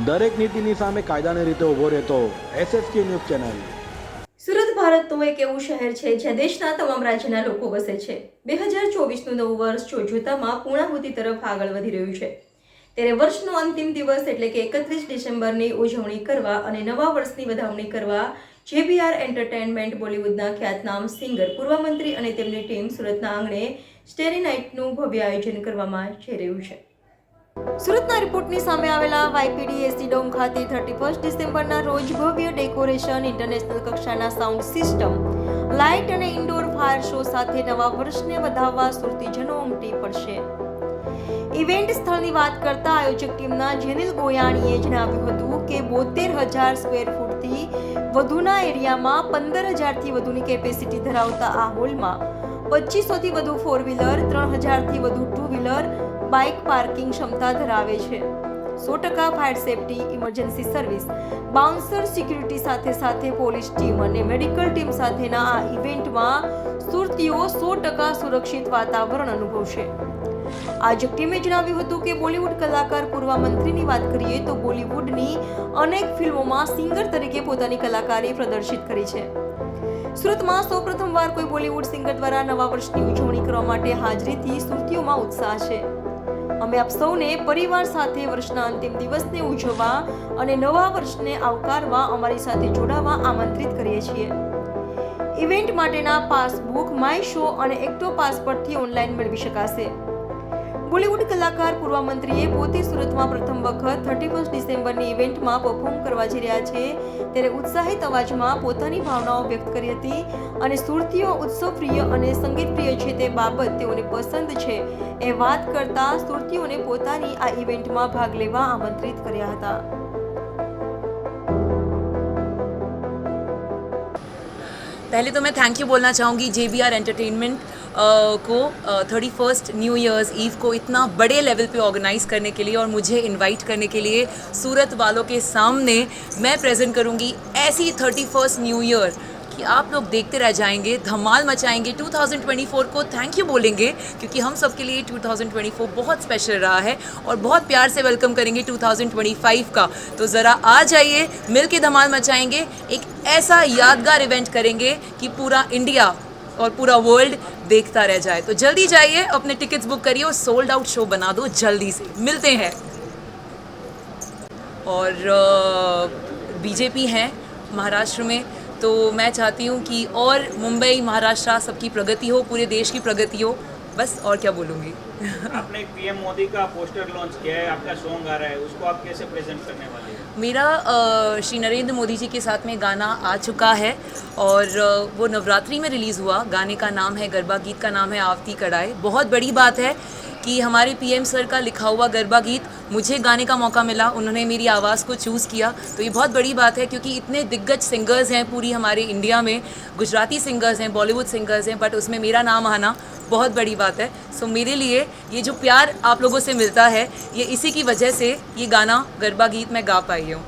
દરેક નીતિની સામે કાયદાની રીતે ઊભો રહેતો SSK ન્યૂઝ ચેનલ। સુરત ભારતનું એક એવું શહેર છે જ્યાં દેશના તમામ રાજ્યના લોકો વસે છે। 2024નું નવું વર્ષ જોતજોતામાં પૂર્ણાહુતિ તરફ આગળ વધી રહ્યું છે, ત્યારે વર્ષનો અંતિમ દિવસ એટલે કે 31 ડિસેમ્બરની ઉજવણી કરવા અને નવા વર્ષની વધામણી કરવા JBR એન્ટરટેનમેન્ટ બોલિવૂડના ખ્યાતનામ સિંગર, પૂર્વ મંત્રી અને તેમની ટીમ સુરતના આંગણે સ્ટેરી નાઇટનું ભવ્ય આયોજન કરવામાં જઈ રહ્યું છે। સુરતના રિપોર્ટની સામે આવેલા YPDC ડોમ ખાતે 31 ડિસેમ્બરના રોજ ભવ્ય ડેકોરેશન, ઇન્ટરનેશનલ કક્ષાના સાઉન્ડ સિસ્ટમ, લાઇટ અને ઇન્ડોર ફાયર શો સાથે નવા વર્ષને વધાવવા સુરતીજનો ઉમટી પડશે। ઇવેન્ટ સ્થળની વાત કરતા આયોજક ટીમના જેનિલ ગોયાણીએ જણાવ્યું હતું કે 72,000 સ્ક્વેર ફૂટથી વધુના એરિયામાં 15,000થી વધુની કેપેસિટી ધરાવતા આ હોલમાં 2500થી વધુ 4 વ્હીલર, 3,000થી વધુ 2 વ્હીલર બાઇક પાર્કિંગ ક્ષમતા ધરાવે છે। 100% fire safety, emergency service, bouncer security સાથે પોલીસ ટીમ અને મેડિકલ ટીમ સાથેના આ ઇવેન્ટમાં સુરતીઓ 100% સુરક્ષિત વાતાવરણ અનુભવશે। આયોજક ટીમે જણાવ્યું હતું કે બોલિવૂડ કલાકાર પૂર્વ મંત્રીની વાત કરીએ તો બોલિવૂડની અનેક ફિલ્મોમાં સિંગર તરીકે પોતાની કલાકારી પ્રદર્શિત કરી છે। સુરતમાં સૌપ્રથમવાર કોઈ બોલિવૂડ સિંગર દ્વારા નવા વર્ષની ઉજવણી કરવા માટે હાજરીથી સુરતીઓમાં ઉત્સાહ છે। અમે આપ સૌને પરિવાર સાથે વર્ષના અંતિમ દિવસને ઉજવવા અને નવા વર્ષને આવકારવા અમારી સાથે જોડાવા આમંત્રિત કરીએ છીએ। ઇવેન્ટ માટેના પાસ બુક માય શો અને એક્ટો પાસ પરથી ઓનલાઈન મેળવી શકાશે। બોલિવૂડ કલાકાર પૂર્વ મંત્રીએ પોતે સુરતમાં પ્રથમ વખત 31 ડિસેમ્બરની ઇવેન્ટમાં પરફોર્મ કરવા જઈ રહ્યા છે, ત્યારે ઉત્સાહિત અવાજમાં પોતાની ભાવનાઓ વ્યક્ત કરી હતી અને સુરતીઓ ઉત્સવપ્રિય અને સંગીતપ્રિય છે તે બાબત તેઓને પસંદ છે એ વાત કરતા સુરતીઓને પોતાની આ ઇવેન્ટમાં ભાગ લેવા આમંત્રિત કર્યા હતા। पहले तो मैं थैंक यू बोलना चाहूँगी JBR एंटरटेनमेंट को 31st न्यू ईयर्स ईव को इतना बड़े लेवल पे ऑर्गेनाइज़ करने के लिए और मुझे इनवाइट करने के लिए सूरत वालों के सामने मैं प्रेजेंट करूँगी ऐसी 31st न्यू ईयर कि आप लोग देखते रह जाएंगे, धमाल मचाएंगे। 2024 को थैंक यू बोलेंगे क्योंकि हम सब के लिए 2024 बहुत स्पेशल रहा है और बहुत प्यार से वेलकम करेंगे 2025 का। तो ज़रा आ जाइए, मिल के धमाल मचाएंगे, एक ऐसा यादगार इवेंट करेंगे कि पूरा इंडिया और पूरा वर्ल्ड देखता रह जाए। तो जल्दी जाइए, अपने टिकट्स बुक करिए और सोल्ड आउट शो बना दो जल्दी से। मिलते हैं। और बीजेपी है महाराष्ट्र में, तो मैं चाहती हूँ कि और मुंबई, महाराष्ट्र सबकी प्रगति हो, पूरे देश की प्रगति हो, बस और क्या बोलूँगी। आपने एक PM मोदी का पोस्टर लॉन्च किया है, आपका सॉन्ग आ रहा है, उसको आप कैसे प्रेजेंट करने वाले हैं? मेरा श्री नरेंद्र मोदी जी के साथ में गाना आ चुका है और वो नवरात्रि में रिलीज़ हुआ। गाने का नाम है गरबा, गीत का नाम है आवती कड़ाए। बहुत बड़ी बात है कि हमारे PM सर का लिखा हुआ गरबा गीत मुझे गाने का मौका मिला, उन्होंने मेरी आवाज़ को चूज़ किया, तो ये बहुत बड़ी बात है क्योंकि इतने दिग्गज सिंगर्स हैं पूरी हमारे इंडिया में, गुजराती सिंगर्स हैं, बॉलीवुड सिंगर्स हैं, बट उसमें मेरा नाम आना बहुत बड़ी बात है। सो मेरे लिए ये जो प्यार आप लोगों से मिलता है, ये इसी की वजह से ये गाना गरबा गीत मैं गा पाई हूँ।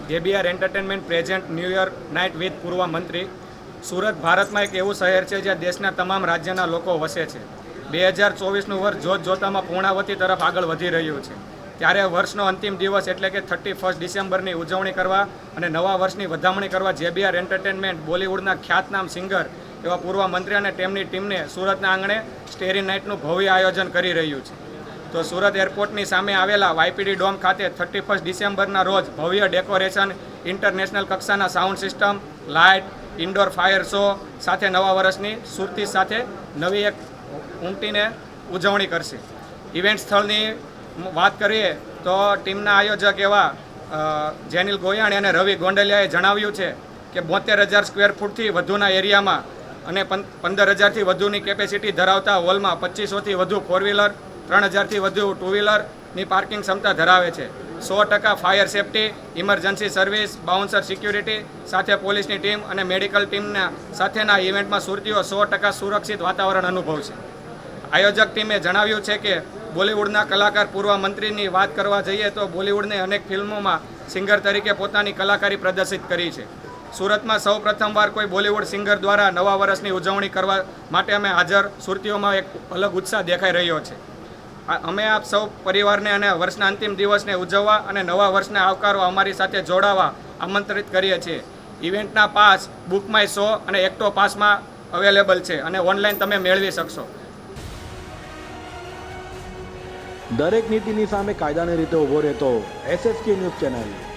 JBR entertainment present new year night with પૂર્વ મંત્રી। સુરત ભારતમાં એક એવું શહેર છે જ્યાં દેશના તમામ રાજ્યના લોકો વસે છે। 2024નું વર્ષ જોત જોતામાં પૂર્ણાવતિ તરફ આગળ વધી રહ્યું છે, ત્યારે વર્ષનો અંતિમ દિવસ એટલે કે 31 ડિસેમ્બરની ઉજવણી કરવા અને નવા વર્ષની વધામણી કરવા JBR એન્ટરટેનમેન્ટ બોલિવૂડના ખ્યાતનામ સિંગર એવા પૂર્વ મંત્રી અને તેમની ટીમને સુરતના આંગણે સ્ટેરી નાઇટનું ભવ્ય આયોજન કરી રહ્યું છે। તો સુરત એરપોર્ટની સામે આવેલા YPD ડોમ ખાતે 31 ડિસેમ્બરના રોજ ભવ્ય ડેકોરેશન, ઇન્ટરનેશનલ કક્ષાના sound system, light, indoor fire show સાથે નવા વર્ષની સુરતી સાથે નવી એક ઉમટીને ઉજવણી કરશે। ઇવેન્ટ સ્થળની વાત કરીએ તો ટીમના આયોજક એવા જેનિલ ગોયાણી અને રવિ ગોંડલિયાએ જણાવ્યું છે કે 72,000 સ્ક્વેર ફૂટથી વધુના એરિયામાં અને 15,000થી વધુની કેપેસિટી ધરાવતા હોલમાં 2500થી વધુ 4 વ્હીલર, 3,000થી વધુ 2 વ્હીલરની પાર્કિંગ ક્ષમતા ધરાવે છે। 100% fire safety, emergency service, bouncer security સાથે પોલીસની ટીમ અને મેડિકલ ટીમના સાથેના ઇવેન્ટમાં સુરતીઓ 100% સુરક્ષિત વાતાવરણ અનુભવશે। આયોજક ટીમે જણાવ્યું છે કે બોલિવૂડના કલાકાર પૂર્વ મંત્રીની વાત કરવા જઈએ તો બોલિવૂડની અનેક ફિલ્મોમાં સિંગર તરીકે પોતાની કલાકારી પ્રદર્શિત કરી છે। સુરતમાં સૌ પ્રથમવાર કોઈ બોલિવૂડ સિંગર દ્વારા નવા વર્ષની ઉજવણી કરવા માટે અમે હાજર સુરતીઓમાં એક અલગ ઉત્સાહ દેખાઈ રહ્યો છે। અમે આપ સૌ પરિવારને અને વર્ષના અંતિમ દિવસને ઉજવવા અને નવા વર્ષને આવકારવા અમારી સાથે જોડાવા આમંત્રિત કરીએ છીએ. ઇવેન્ટના પાસ બુક માય શો અને એક્ટો પાસમાં અવેલેબલ છે અને ઓનલાઈન તમે મેળવી શકશો. દરેક નીતિની સામે કાયદાની રીતે ઊભો રહેતો SSK ન્યૂઝ ચેનલ